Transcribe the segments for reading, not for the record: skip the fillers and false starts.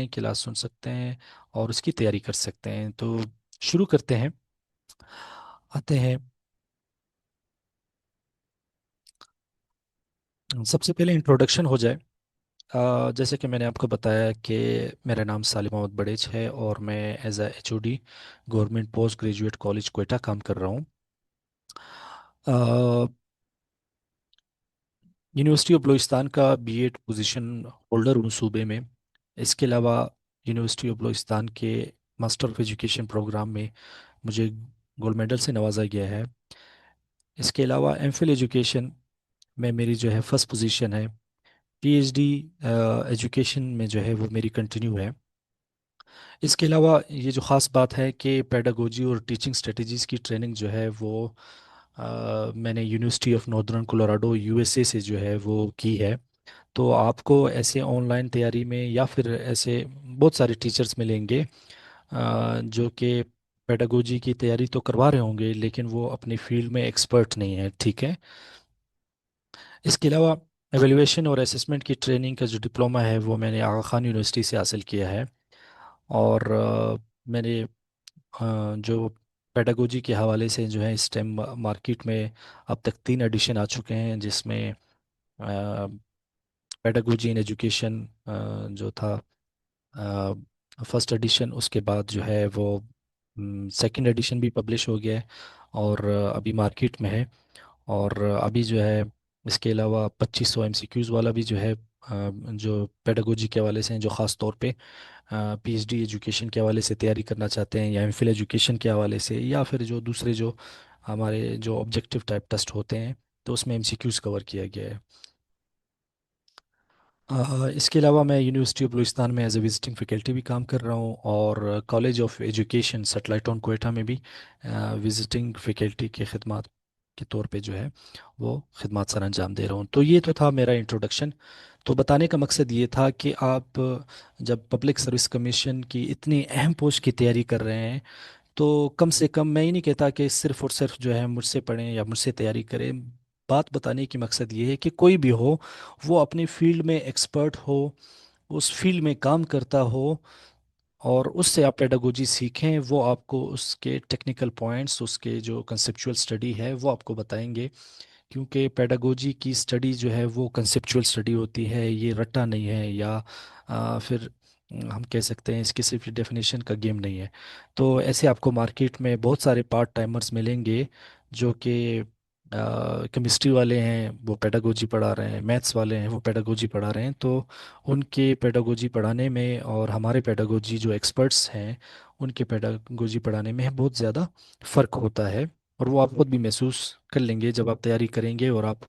Class सुन सकते हैं और उसकी तैयारी कर सकते हैं। तो शुरू करते हैं। आते हैं। सबसे पहले इंट्रोडक्शन हो जाए। जैसे कि मैंने आपको बताया कि मेरा नाम सालिम मोहम्मद बड़ेच है और मैं as a HOD government post graduate college Quetta काम कर रहा हूँ। यूनिवर्सिटी ऑफ बलूचिस्तान का बीएड पोजीशन होल्डर हूँ सूबे में। इसके अलावा यूनिवर्सिटी ऑफ बलूचिस्तान के मास्टर ऑफ एजुकेशन प्रोग्राम में मुझे गोल्ड मेडल से नवाजा गया है। इसके अलावा एमफिल एजुकेशन में मेरी जो है फर्स्ट पोजीशन है। पीएचडी एजुकेशन में जो है वो मेरी कंटिन्यू है। इसके अलावा ये जो ख़ास बात है कि पेडागोजी और टीचिंग स्ट्रेटजीज़ की ट्रेनिंग जो है वो मैंने university of northern Colorado USA से जो है वो की है। तो आपको ऐसे ऑनलाइन तैयारी में या फिर ऐसे बहुत सारे टीचर्स मिलेंगे जो कि पेडागोजी की तैयारी तो करवा रहे होंगे लेकिन वो अपनी फील्ड में एक्सपर्ट नहीं है। ठीक है। इसके अलावा एवेलुएशन और असेसमेंट की ट्रेनिंग का जो डिप्लोमा है वो मैंने आगा खान यूनिवर्सिटी से हासिल किया है। और मैंने जो पेडागोजी के हवाले से जो है स्टेम मार्केट में अब तक 3 एडिशन आ चुके हैं, जिसमें पेडागोजी इन एजुकेशन जो था फर्स्ट एडिशन, उसके बाद जो है वो सेकंड एडिशन भी पब्लिश हो गया है और अभी मार्केट में है। और अभी जो है इसके अलावा 2500 एमसीक्यूज़ वाला भी जो है जो पेडागोजी के हवाले से हैं, जो ख़ास तौर पे पीएचडी एजुकेशन के हवाले से तैयारी करना चाहते हैं या एमफिल एजुकेशन के हवाले से या फिर जो दूसरे जो हमारे जो ऑब्जेक्टिव टाइप टेस्ट होते हैं, तो उसमें एमसीक्यूज़ कवर किया गया है। इसके अलावा मैं यूनिवर्सिटी ऑफ बलूचिस्तान में एज ए विजिटिंग फैकल्टी भी काम कर रहा हूँ और college of education satellite on Quetta में भी विजिटिंग फैकल्टी के खिदमत के तौर पे जो है वो खिदमत सर अंजाम दे रहा हूँ। तो ये तो था मेरा इंट्रोडक्शन। तो बताने का मकसद ये था कि आप जब पब्लिक सर्विस कमीशन की इतनी अहम पोस्ट की तैयारी कर रहे हैं, तो कम से कम मैं ही नहीं कहता कि सिर्फ और सिर्फ जो है मुझसे पढ़ें या मुझसे तैयारी करें। बात बताने की मकसद ये है कि कोई भी हो, वो अपनी फील्ड में एक्सपर्ट हो, उस फील्ड में काम करता हो और उससे आप पेडागोजी सीखें। वो आपको उसके टेक्निकल पॉइंट्स, उसके जो कंसेप्चुअल स्टडी है वो आपको बताएंगे। क्योंकि पेडागोजी की स्टडी जो है वो कंसेप्चुअल स्टडी होती है, ये रट्टा नहीं है या फिर हम कह सकते हैं इसकी सिर्फ डेफिनेशन का गेम नहीं है। तो ऐसे आपको मार्केट में बहुत सारे पार्ट टाइमर्स मिलेंगे जो कि केमिस्ट्री वाले हैं वो पेडागोजी पढ़ा रहे हैं, मैथ्स वाले हैं वो पेडागोजी पढ़ा रहे हैं। तो उनके पेडागोजी पढ़ाने में और हमारे पेडागोजी जो एक्सपर्ट्स हैं उनके पेडागोजी पढ़ाने में बहुत ज़्यादा फ़र्क होता है। और वो आप खुद भी महसूस कर लेंगे जब आप तैयारी करेंगे और आप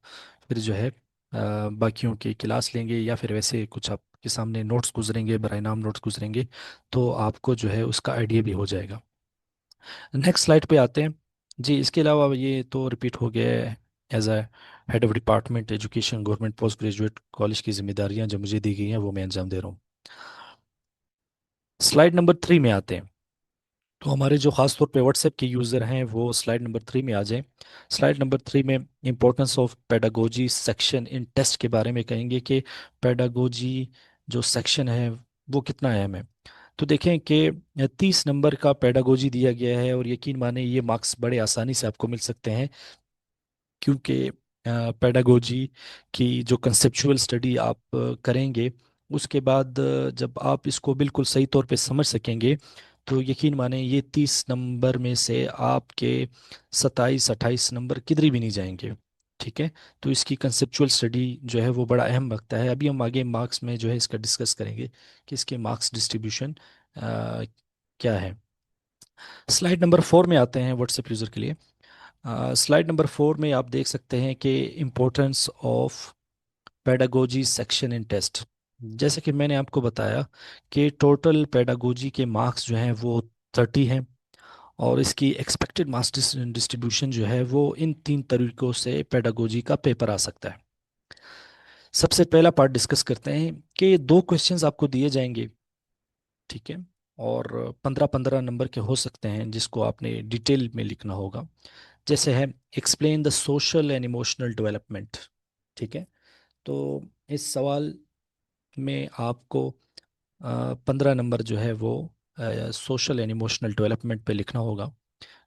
फिर जो है बाकियों की क्लास लेंगे या फिर वैसे कुछ आपके सामने नोट्स गुजरेंगे, बराए नाम नोट्स गुजरेंगे, तो आपको जो है उसका आइडिया भी हो जाएगा। नेक्स्ट स्लाइड पे आते हैं। जी, इसके अलावा ये तो रिपीट हो गया है। As a head of department education government post graduate college की जिम्मेदारियां जो मुझे दी गई हैं वो मैं अंजाम दे रहा हूँ। स्लाइड नंबर 3 में आते हैं। तो हमारे जो खास तौर पे व्हाट्सएप के यूज़र हैं वो स्लाइड नंबर 3 में आ जाएं। स्लाइड नंबर 3 में importance of pedagogy section in test के बारे में कहेंगे कि पेडागोजी जो सेक्शन है वो कितना अहम है। तो देखें कि 30 नंबर का पेडागोजी दिया गया है और यकीन माने ये मार्क्स बड़े आसानी से आपको मिल सकते हैं। क्योंकि पेडागोजी की जो कंसेप्चुअल स्टडी आप करेंगे उसके बाद जब आप इसको बिल्कुल सही तौर पे समझ सकेंगे, तो यकीन माने ये 30 नंबर में से आपके 27 28 नंबर किधर भी नहीं जाएंगे। ठीक है। तो इसकी कंसेप्चुअल स्टडी जो है वो बड़ा अहम रखता है। अभी हम आगे मार्क्स में जो है इसका डिस्कस करेंगे कि इसके मार्क्स डिस्ट्रीब्यूशन क्या है। स्लाइड नंबर 4 में आते हैं व्हाट्सएप यूज़र के लिए। स्लाइड नंबर 4 में आप देख सकते हैं कि importance of pedagogy section in test. जैसे कि मैंने आपको बताया कि टोटल पेडागोजी के मार्क्स जो हैं वो 30 हैं और इसकी एक्सपेक्टेड मार्क्स डिस्ट्रीब्यूशन जो है वो इन 3 तरीकों से पेडागोजी का पेपर आ सकता है। सबसे पहला पार्ट डिस्कस करते हैं कि 2 क्वेश्चंस आपको दिए जाएंगे। ठीक है। और 15 15 नंबर के हो सकते हैं जिसको आपने डिटेल में लिखना होगा। जैसे है explain the social and emotional development. ठीक है। तो इस सवाल में आपको 15 नंबर जो है वो सोशल एंड इमोशनल डेवलपमेंट पे लिखना होगा।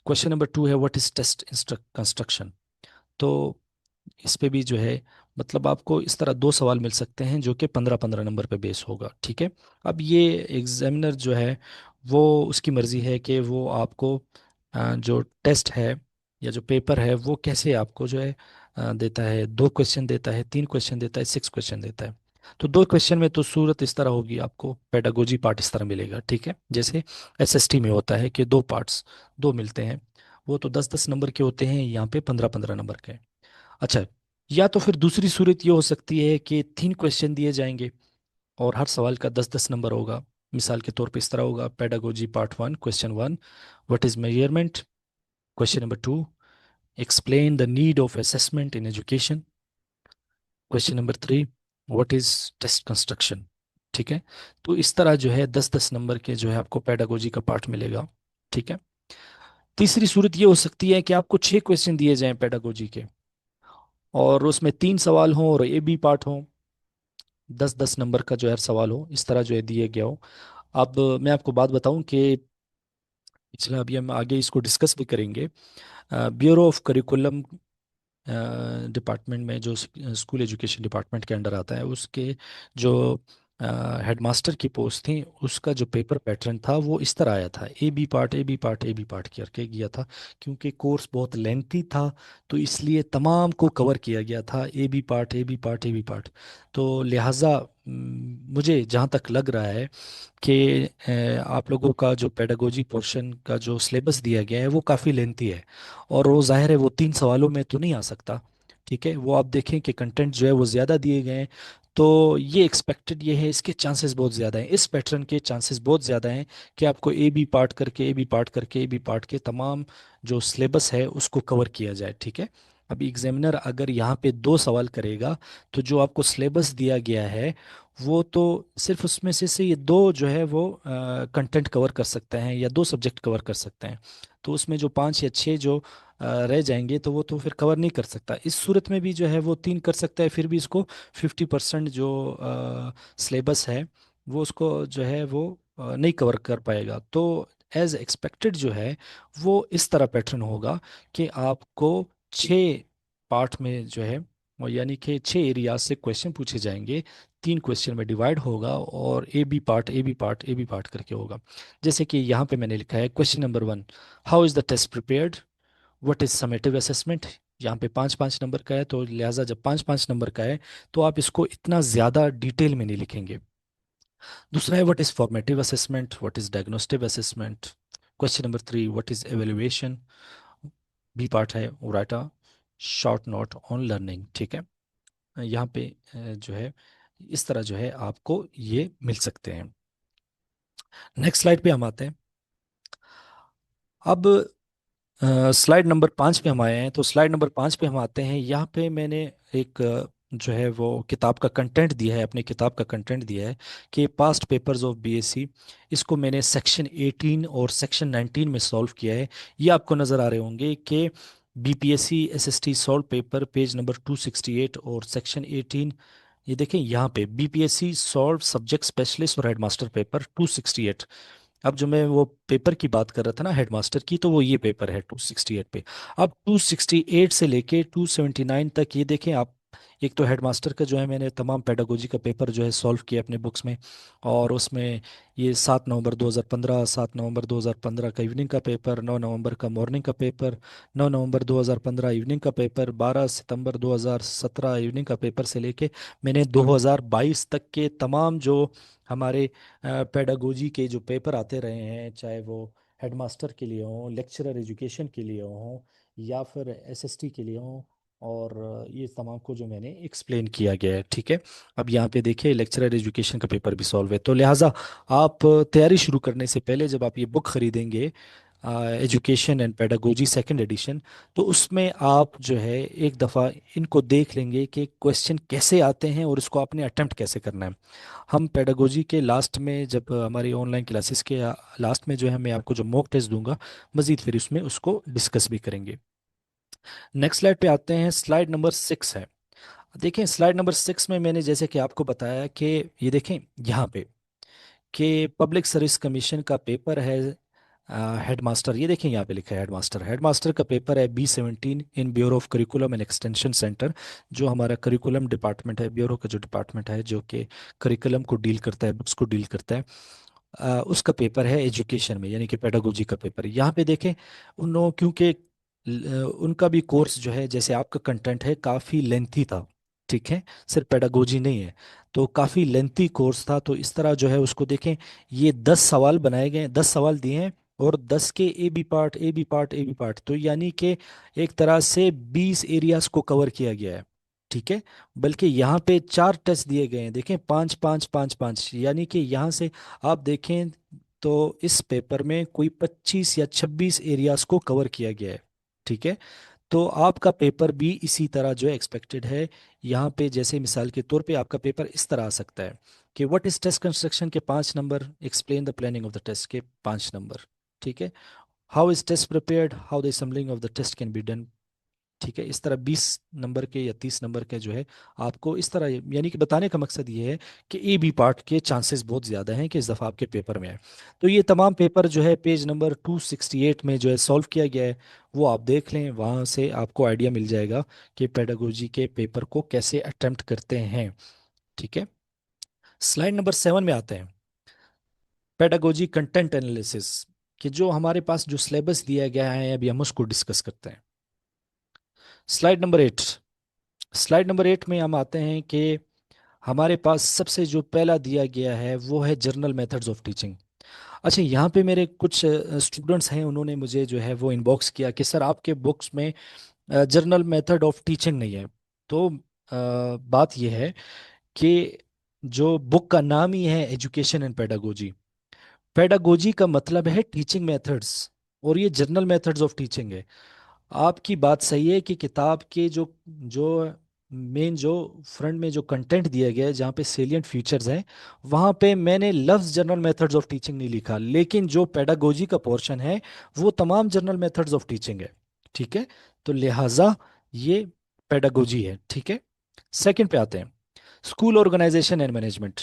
क्वेश्चन नंबर 2 है व्हाट इज टेस्ट कंस्ट्रक्शन। तो इस पे भी जो है मतलब आपको इस तरह दो सवाल मिल सकते हैं जो कि 15-15 नंबर पे बेस होगा, ठीक है। अब ये एग्जामिनर जो है वो उसकी मर्ज़ी है कि वो आपको जो टेस्ट है या जो पेपर है वो कैसे आपको जो है देता है। 2 क्वेश्चन देता है, 3 क्वेश्चन देता है, 6 क्वेश्चन देता है। तो 2 क्वेश्चन में तो सूरत इस तरह होगी, आपको पेडागोजी पार्ट इस तरह मिलेगा, ठीक है। जैसे एसएसटी में होता है कि 2 पार्ट्स, 2 मिलते हैं, वो तो 10-10 नंबर के होते हैं, यहाँ पे 15-15 नंबर के। अच्छा, या तो फिर दूसरी सूरत ये हो सकती है कि 3 क्वेश्चन दिए जाएंगे और हर सवाल का 10-10 नंबर होगा। मिसाल के तौर पे इस तरह होगा, pedagogy part 1, question 1, what is measurement. Question number 2, explain the need of assessment in education. Question number 3, what is test construction. ठीक है। तो इस तरह जो है 10-10 नंबर के जो है आपको पेडागोजी का पार्ट मिलेगा, ठीक है। तीसरी सूरत ये हो सकती है कि आपको 6 क्वेश्चन दिए जाएं पेडागोजी के, और उसमें 3 सवाल हों और ए बी पार्ट हो, 10-10 नंबर का जो है सवाल हो, इस तरह जो है दिए गया हो। अब मैं आपको बात बताऊं कि पिछला, अभी हम आगे इसको डिस्कस भी करेंगे। ब्यूरो ऑफ करिकुलम डिपार्टमेंट में, जो स्कूल एजुकेशन डिपार्टमेंट के अंडर आता है, उसके जो हेडमास्टर की पोस्ट थी, उसका जो पेपर पैटर्न था वो इस तरह आया था, A B part, A B part, A B part करके गया था। क्योंकि कोर्स बहुत लेंथी था तो इसलिए तमाम को कवर किया गया था, A B part, A B part, A B part. तो लिहाजा मुझे जहाँ तक लग रहा है कि आप लोगों का जो पेडागोजी पोर्शन का जो सिलेबस दिया गया है वो काफ़ी लेंथी है, और वो जाहिर है वो 3 सवालों में तो नहीं आ सकता, ठीक है। वो आप देखें कि कंटेंट जो है वो ज़्यादा दिए गए हैं, तो ये एक्सपेक्टेड ये है, इसके चांसेस बहुत ज़्यादा हैं, इस पैटर्न के चांसेस बहुत ज़्यादा हैं कि आपको ए बी पार्ट करके, ए बी पार्ट करके, ए बी पार्ट के तमाम जो सिलेबस है उसको कवर किया जाए, ठीक है। अभी एग्जामिनर अगर यहाँ पे 2 सवाल करेगा तो जो आपको सिलेबस दिया गया है वो तो सिर्फ उसमें से ये दो जो है वो कंटेंट कवर कर सकते हैं या 2 सब्जेक्ट कवर कर सकते हैं। तो उसमें जो 5 या 6 जो रह जाएंगे तो वो तो फिर कवर नहीं कर सकता। इस सूरत में भी जो है वो 3 कर सकता है, फिर भी इसको 50% जो सिलेबस है वो उसको जो है वो नहीं कवर कर पाएगा। तो एज एक्सपेक्टेड जो है वो इस तरह पैटर्न होगा कि आपको 6 पार्ट में जो है, और यानी कि 6 एरियाज से क्वेश्चन पूछे जाएंगे, 3 क्वेश्चन में डिवाइड होगा, और A B part, A B part, A B part करके होगा। जैसे कि यहाँ पे मैंने लिखा है question number 1, how is the test prepared, what is summative assessment. यहाँ पे 5-5 नंबर का है, तो लिहाजा जब 5-5 नंबर का है तो आप इसको इतना ज़्यादा डिटेल में नहीं लिखेंगे। दूसरा है what is formative assessment, what is diagnostic assessment. Question number 3, what is evaluation. B part है write a short note on learning, ठीक है। यहाँ पे जो है इस तरह जो है आपको ये मिल सकते हैं। नेक्स्ट स्लाइड पे हम आते हैं। अब स्लाइड नंबर 5 पे हम आए हैं, तो स्लाइड नंबर 5 पे हम आते हैं। यहाँ पे मैंने एक जो है वो किताब का कंटेंट दिया है, अपनी किताब का कंटेंट दिया है कि पास्ट पेपर्स ऑफ बीएससी। इसको मैंने सेक्शन 18 और सेक्शन 19 में सॉल्व किया है। ये आपको नज़र आ रहे होंगे कि BPSC SST solve paper page number 268 और सेक्शन 18। ये देखें यहाँ पे बीपीएससी सॉल्व सब्जेक्ट स्पेशलिस्ट और हेडमास्टर पेपर 268। अब जो मैं वो पेपर की बात कर रहा था ना हेडमास्टर की, तो वो ये पेपर है 268 पे। अब 268 से लेके 279 तक ये देखें आप। एक तो हेडमास्टर का जो है मैंने तमाम पेडागोजी का पेपर जो है सॉल्व किया अपने बुक्स में, और उसमें ये 7 नवंबर 2015, 7 नवंबर 2015 का इवनिंग का पेपर, 9 नवंबर का मॉर्निंग का पेपर, 9 नवंबर 2015 इवनिंग का पेपर, 12 सितंबर 2017 इवनिंग का पेपर से लेके मैंने 2022 तक के तमाम जो हमारे पेडागोजी के जो पेपर आते रहे हैं, चाहे वो हेडमास्टर के लिए हों, लेक्चरर एजुकेशन के लिए हों, या फिर एसएसटी के लिए हों, और ये तमाम को जो मैंने एक्सप्लेन किया गया है, ठीक है। अब यहाँ पे देखिए लेक्चरर एजुकेशन का पेपर भी सॉल्व है, तो लिहाजा आप तैयारी शुरू करने से पहले जब आप ये बुक खरीदेंगे, education and pedagogy second edition, तो उसमें आप जो है एक दफ़ा इनको देख लेंगे कि क्वेश्चन कैसे आते हैं और इसको आपने अटेम्प्ट कैसे करना है। हम पेडागोजी के लास्ट में, जब हमारी ऑनलाइन क्लासेस के लास्ट में जो है मैं आपको जो मॉक टेस्ट दूंगा, मज़ीद फिर उसमें उसको डिस्कस भी करेंगे। नेक्स्ट स्लाइड पे आते हैं, स्लाइड नंबर 6 है। देखें स्लाइड नंबर 6 में मैंने जैसे कि आपको बताया कि ये देखें यहाँ पे कि पब्लिक सर्विस कमीशन का पेपर है हेडमास्टर, ये देखें यहाँ पे लिखा है हेडमास्टर। हेडमास्टर का पेपर है B17 in bureau of curriculum and extension centre, जो हमारा करिकुलम डिपार्टमेंट है, ब्यूरो का जो डिपार्टमेंट है जो कि करिकुलम को डील करता है, बुक्स को डील करता है। उसका पेपर है एजुकेशन में, यानी कि पेडागोजी का पेपर। यहाँ पे देखें उन लोगों, क्योंकि उनका भी कोर्स जो है, जैसे आपका कंटेंट है काफ़ी लेंथी था, ठीक है, सिर्फ पेडागोजी नहीं है, तो काफ़ी लेंथी कोर्स था। तो इस तरह जो है उसको देखें, ये 10 सवाल बनाए गए हैं, 10 सवाल दिए हैं, और 10 के A B part A B part A B part, तो यानी कि एक तरह से 20 एरियाज को कवर किया गया है, ठीक है। बल्कि यहाँ पे 4 टेस्ट दिए गए हैं, देखें 5 5 5 5, यानी कि यहाँ से आप देखें तो इस पेपर में कोई 25 या 26 एरियाज को कवर किया गया है, ठीक है। तो आपका पेपर भी इसी तरह जो है एक्सपेक्टेड है। यहाँ पे जैसे मिसाल के तौर पे आपका पेपर इस तरह आ सकता है कि व्हाट इज टेस्ट कंस्ट्रक्शन के 5 number, explain the planning of the test के 5 नंबर, ठीक है। How is test prepared, how the assembling of the test can be done, ठीक है। इस तरह 20 नंबर के या 30 नंबर के जो है आपको इस तरह, यानी कि बताने का मकसद ये है कि A B पार्ट के चांसेस बहुत ज़्यादा हैं कि इस दफ़ा आपके पेपर में आए। तो ये तमाम पेपर जो है पेज नंबर 268 में जो है सॉल्व किया गया है, वो आप देख लें, वहाँ से आपको आइडिया मिल जाएगा कि पेडागोजी के पेपर को कैसे अटेम्प्ट करते हैं, ठीक है। स्लाइड नंबर 7 में आते हैं, पेडागोजी कंटेंट एनालिसिस, कि जो हमारे पास जो सिलेबस दिया गया है अभी हम उसको डिस्कस करते हैं। स्लाइड नंबर 8, स्लाइड नंबर 8 में हम आते हैं कि हमारे पास सबसे जो पहला दिया गया है वो है जर्नल मेथड्स ऑफ टीचिंग। अच्छा, यहाँ पे मेरे कुछ स्टूडेंट्स हैं, उन्होंने मुझे जो है वो इनबॉक्स किया कि सर आपके बुक्स में जर्नल मेथड ऑफ टीचिंग नहीं है। तो बात यह है कि जो बुक का नाम ही है एजुकेशन एंड पेडागोजी, पेडागोजी का मतलब है टीचिंग मेथड्स, और ये जर्नल मेथड्स ऑफ टीचिंग है। आपकी बात सही है कि किताब के जो जो मेन जो फ्रंट में जो कंटेंट दिया गया है, जहाँ पे सेलिएंट फीचर्स हैं, वहाँ पे मैंने लफ्ज़ जर्नल मेथड्स ऑफ टीचिंग नहीं लिखा, लेकिन जो पेडागोजी का पोर्शन है वो तमाम जर्नल मेथड्स ऑफ टीचिंग है, ठीक है। तो लिहाजा ये पेडागोजी है, ठीक है। सेकंड पे आते हैं, स्कूल ऑर्गेनाइजेशन एंड मैनेजमेंट।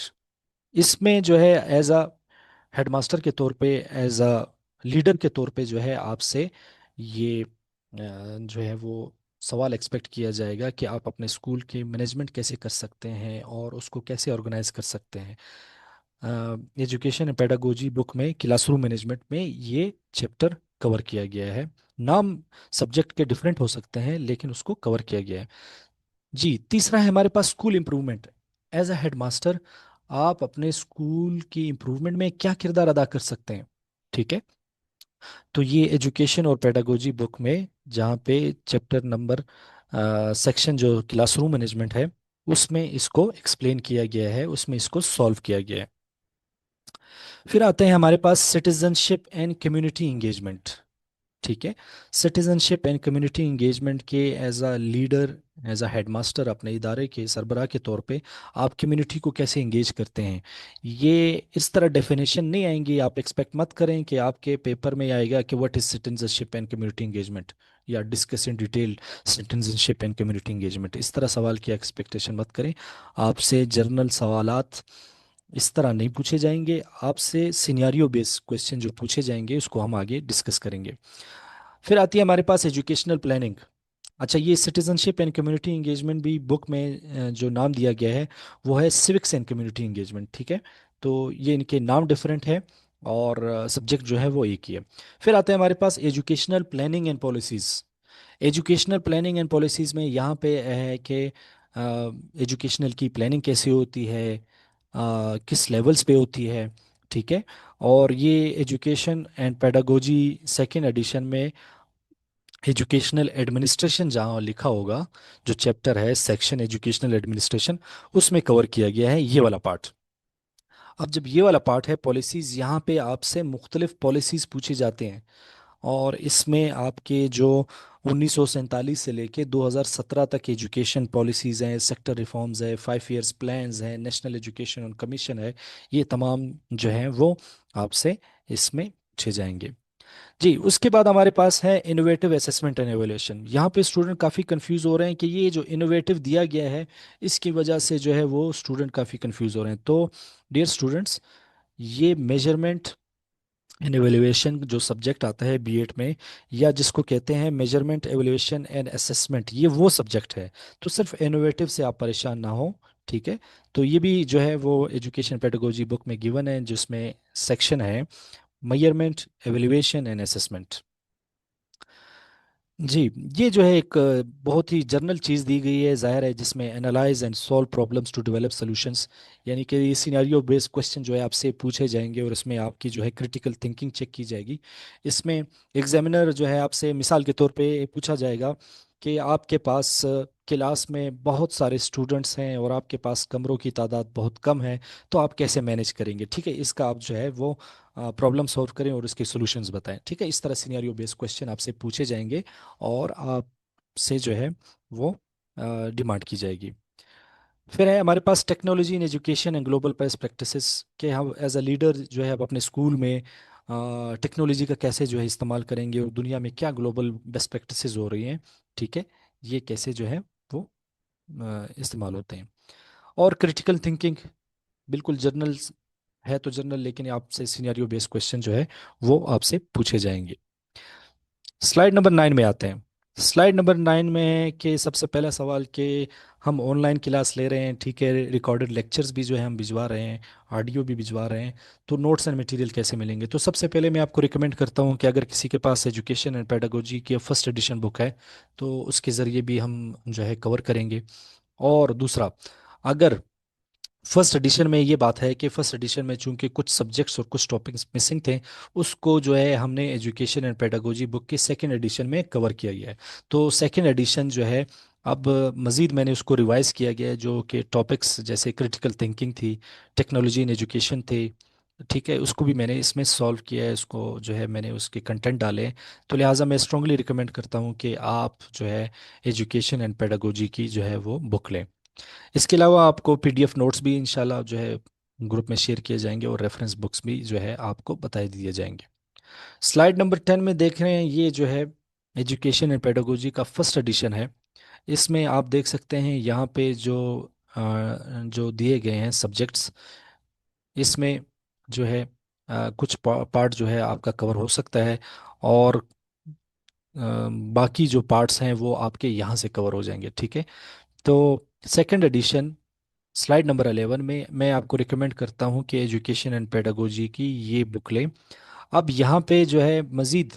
इसमें जो है एज अ हेडमास्टर के तौर पे, एज अ लीडर के तौर पे जो है आपसे ये जो है वो सवाल एक्सपेक्ट किया जाएगा कि आप अपने स्कूल के मैनेजमेंट कैसे कर सकते हैं और उसको कैसे ऑर्गेनाइज कर सकते हैं। एजुकेशन एंड पेडागोजी बुक में क्लासरूम मैनेजमेंट में ये चैप्टर कवर किया गया है। नाम सब्जेक्ट के डिफरेंट हो सकते हैं लेकिन उसको कवर किया गया है। जी, तीसरा है हमारे पास school improvement. As a headmaster आप अपने स्कूल की इम्प्रूवमेंट में क्या किरदार अदा कर सकते हैं, ठीक है। तो ये एजुकेशन और पेडागोजी बुक में जहाँ पे चैप्टर नंबर सेक्शन जो क्लासरूम मैनेजमेंट है उसमें इसको एक्सप्लेन किया गया है, उसमें इसको सॉल्व किया गया है। फिर आते हैं हमारे पास सिटीजनशिप एंड कम्युनिटी इंगेजमेंट, ठीक है। सिटीजनशिप एंड कम्युनिटी इंगेजमेंट के as a leader, as a headmaster अपने इदारे के सरबराह के तौर पे आप कम्युनिटी को कैसे इंगेज करते हैं, ये इस तरह डेफिनेशन नहीं आएंगी। आप एक्सपेक्ट मत करें कि आपके पेपर में आएगा कि what is citizenship and community engagement, या discuss in detail citizenship and community engagement, इस तरह सवाल की एक्सपेक्टेशन मत करें। आपसे जर्नल सवालात इस तरह नहीं पूछे जाएंगे, आपसे सिनेरियो बेस्ड क्वेश्चन जो पूछे जाएंगे उसको हम आगे डिस्कस करेंगे। फिर आती है हमारे पास एजुकेशनल प्लानिंग। अच्छा, ये सिटीजनशिप एंड कम्युनिटी इंगेजमेंट भी बुक में जो नाम दिया गया है वो है सिविक्स एंड कम्युनिटी इंगेजमेंट, ठीक है। तो ये इनके नाम डिफरेंट है और सब्जेक्ट जो है वो एक ही है। फिर आते हैं हमारे पास educational planning and policies. Educational planning and policies में यहाँ पे है कि एजुकेशनल की प्लानिंग कैसे होती है, किस लेवल्स पे होती है, ठीक है। और ये education and pedagogy second edition में एजुकेशनल एडमिनिस्ट्रेशन जहाँ लिखा होगा, जो चैप्टर है सेक्शन एजुकेशनल एडमिनिस्ट्रेशन, उसमें कवर किया गया है ये वाला पार्ट। अब जब ये वाला पार्ट है पॉलिसीज़, यहाँ पे आपसे मुख्तलिफ पॉलिसीज़ पूछे जाते हैं, और इसमें आपके जो 1947 से लेके 2017 तक एजुकेशन पॉलिसीज़ हैं, सेक्टर रिफॉर्म्स है, 5 इयर्स प्लान्स हैं, नेशनल एजुकेशन कमीशन है, ये तमाम जो हैं वो आपसे इसमें पूछे जाएंगे। जी, उसके बाद हमारे पास है इनोवेटिव असेसमेंट एंड एवेल्यूशन। यहाँ पे स्टूडेंट काफ़ी कंफ्यूज हो रहे हैं कि ये जो इनोवेटिव दिया गया है इसकी वजह से जो है वो स्टूडेंट काफ़ी कंफ्यूज हो रहे हैं। तो डियर स्टूडेंट्स, ये मेजरमेंट एंड एवेल्युएशन जो सब्जेक्ट आता है बीएड में, या जिसको कहते हैं मेजरमेंट एवेल्युएशन एंड असेसमेंट, ये वो सब्जेक्ट है। तो सिर्फ इनोवेटिव से आप परेशान ना हो, ठीक है। तो ये भी जो है वो एजुकेशन पेडागोजी बुक में गिवन है, जिसमें सेक्शन है मेजरमेंट एवेल्युएशन एंड असेसमेंट। जी, ये जो है एक बहुत ही जनरल चीज़ दी गई है, ज़ाहिर है, जिसमें analyse and solve problems to develop solutions. यानी कि ये सिनेरियो बेस्ड क्वेश्चन जो है आपसे पूछे जाएंगे, और इसमें आपकी जो है क्रिटिकल थिंकिंग चेक की जाएगी। इसमें एग्जामिनर जो है आपसे मिसाल के तौर पे पूछा जाएगा कि आपके पास क्लास में बहुत सारे स्टूडेंट्स हैं और आपके पास कमरों की तादाद बहुत कम है, तो आप कैसे मैनेज करेंगे, ठीक है। इसका आप जो है वो प्रॉब्लम सॉल्व करें और इसके सॉल्यूशंस बताएं, ठीक है। इस तरह सिनेरियो बेस्ड क्वेश्चन आपसे पूछे जाएंगे और आपसे जो है वो डिमांड की जाएगी। फिर है हमारे पास technology in education and global best practices, के हम एज अ लीडर जो है आप अपने स्कूल में टेक्नोलॉजी का कैसे जो है इस्तेमाल करेंगे, और दुनिया में क्या ग्लोबल बेस्ट प्रैक्टिसेस हो रही हैं, ठीक है, ये कैसे जो है वो इस्तेमाल होते हैं। और क्रिटिकल थिंकिंग, बिल्कुल जर्नल है तो जर्नल, लेकिन आपसे सिनेरियो बेस्ड क्वेश्चन जो है वो आपसे पूछे जाएंगे। स्लाइड नंबर 9 में आते हैं। स्लाइड नंबर 9 में है कि सबसे पहला सवाल कि हम ऑनलाइन क्लास ले रहे हैं, ठीक है, रिकॉर्डेड लेक्चर्स भी जो है हम भिजवा रहे हैं, ऑडियो भी भिजवा रहे हैं, तो नोट्स एंड मटेरियल कैसे मिलेंगे। तो सबसे पहले मैं आपको रिकमेंड करता हूँ कि अगर किसी के पास एजुकेशन एंड पेडागोजी की फर्स्ट एडिशन बुक है, तो उसके ज़रिए भी हम जो है कवर करेंगे। और दूसरा, अगर फर्स्ट एडिशन में ये बात है कि फर्स्ट एडिशन में चूंकि कुछ सब्जेक्ट्स और कुछ टॉपिक्स मिसिंग थे, उसको जो है हमने एजुकेशन एंड पेडागोजी बुक के सेकंड एडिशन में कवर किया गया है। तो सेकंड एडिशन जो है, अब मज़ीद मैंने उसको रिवाइज किया गया है, जो कि टॉपिक्स जैसे क्रिटिकल थिंकिंग थी, टेक्नोलॉजी इन एजुकेशन थे, ठीक है, उसको भी मैंने इसमें सॉल्व किया है, उसको जो है मैंने उसके कंटेंट डाले हैं। तो लिहाजा मैं स्ट्रांगली रिकमेंड करता हूँ कि आप जो है एजुकेशन एंड पेडागोजी की जो है वो बुक लें। इसके अलावा आपको पीडीएफ नोट्स भी इंशाल्लाह जो है ग्रुप में शेयर किए जाएंगे, और रेफरेंस बुक्स भी जो है आपको बताए दिए जाएंगे। स्लाइड नंबर 10 में देख रहे हैं, ये जो है एजुकेशन एंड पेडागोजी का फर्स्ट एडिशन है। इसमें आप देख सकते हैं यहाँ पे जो दिए गए हैं सब्जेक्ट्स, इसमें जो है कुछ पार्ट जो है आपका कवर हो सकता है, और बाकी जो पार्ट्स हैं वो आपके यहाँ से कवर हो जाएंगे, ठीक है। तो सेकंड एडिशन, स्लाइड नंबर 11 में मैं आपको रिकमेंड करता हूँ कि एजुकेशन एंड पेडागोजी की ये बुक लें। अब यहाँ पे जो है मज़ीद,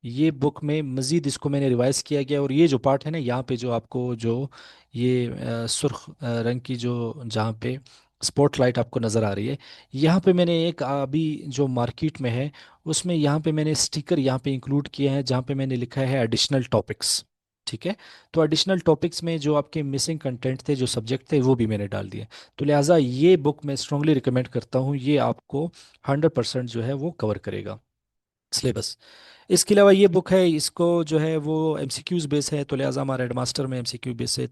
ये बुक में मज़ीद इसको मैंने रिवाइज किया गया, और ये जो पार्ट है ना, यहाँ पे जो आपको जो ये सुर्ख रंग की जो जहाँ पे स्पॉटलाइट आपको नज़र आ रही है, यहाँ पे मैंने एक अभी जो मार्केट में है, उसमें यहाँ पे मैंने स्टिकर यहाँ पे इंक्लूड किए हैं, जहाँ पे मैंने लिखा है एडिशनल टॉपिक्स, ठीक है। तो एडिशनल टॉपिक्स में जो आपके मिसिंग कंटेंट थे, जो सब्जेक्ट थे, वो भी मैंने डाल दिए। तो लिहाजा ये बुक मैं स्ट्रांगली रिकमेंड करता हूँ, ये आपको 100% जो है वो कवर करेगा सिलेबस। इसके अलावा ये बुक है, इसको जो है वो एमसीक्यूज बेस है, तो लिहाजा हमारा हेडमास्टर में एमसीक्यू बेस है,